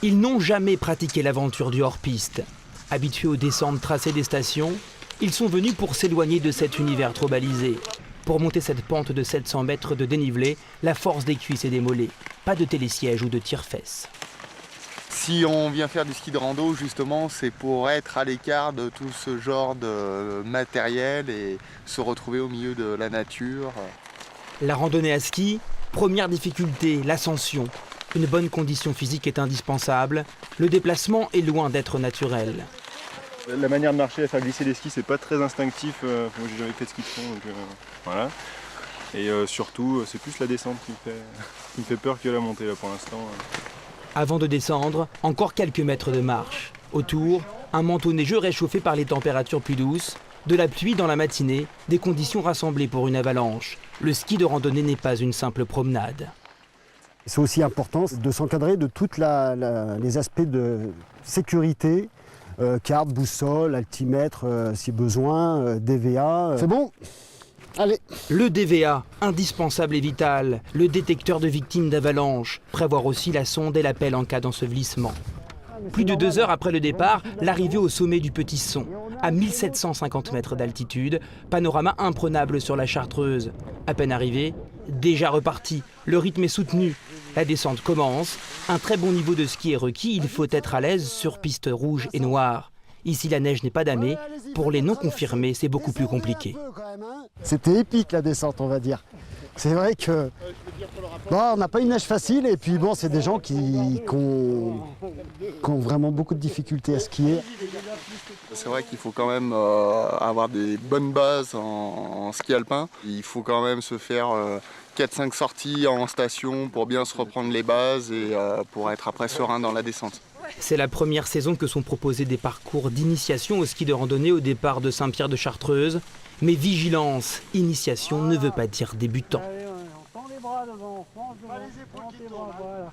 Ils n'ont jamais pratiqué l'aventure du hors-piste. Habitués aux descentes tracées des stations, ils sont venus pour s'éloigner de cet univers trop balisé. Pour monter cette pente de 700 mètres de dénivelé, la force des cuisses et des mollets. Pas de télésiège ou de tire-fesses. Si on vient faire du ski de rando, justement, c'est pour être à l'écart de tout ce genre de matériel et se retrouver au milieu de la nature. La randonnée à ski, première difficulté, l'ascension. Une bonne condition physique est indispensable. Le déplacement est loin d'être naturel. La manière de marcher, à faire glisser les skis, c'est pas très instinctif. J'ai jamais fait de ski de fond, donc voilà. Et surtout, c'est plus la descente qui me fait peur que la montée là pour l'instant. Avant de descendre, encore quelques mètres de marche. Autour, un manteau neigeux réchauffé par les températures plus douces, de la pluie dans la matinée, des conditions rassemblées pour une avalanche. Le ski de randonnée n'est pas une simple promenade. C'est aussi important de s'encadrer de tous les aspects de sécurité, carte, boussole, altimètre si besoin, DVA. C'est bon ? Allez. Le DVA, indispensable et vital, le détecteur de victimes d'avalanche, prévoir aussi la sonde et l'appel en cas d'ensevelissement. Plus de 2 heures après le départ, l'arrivée au sommet du Petit Son, à 1750 mètres d'altitude, panorama imprenable sur la Chartreuse. À peine arrivé, déjà reparti, le rythme est soutenu. La descente commence, un très bon niveau de ski est requis, il faut être à l'aise sur piste rouge et noire. Ici, la neige n'est pas damée. Pour les non confirmés, c'est beaucoup plus compliqué. C'était épique la descente, on va dire. C'est vrai que on n'a pas une neige facile et puis bon, c'est des gens qui ont vraiment beaucoup de difficultés à skier. C'est vrai qu'il faut quand même avoir des bonnes bases en ski alpin. Il faut quand même se faire 4-5 sorties en station pour bien se reprendre les bases et pour être après serein dans la descente. C'est la première saison que sont proposés des parcours d'initiation au ski de randonnée au départ de Saint-Pierre-de-Chartreuse. Mais vigilance, initiation ne veut pas dire débutant. Allez, on tend les bras devant, on frange devant, on tend les bras, voilà.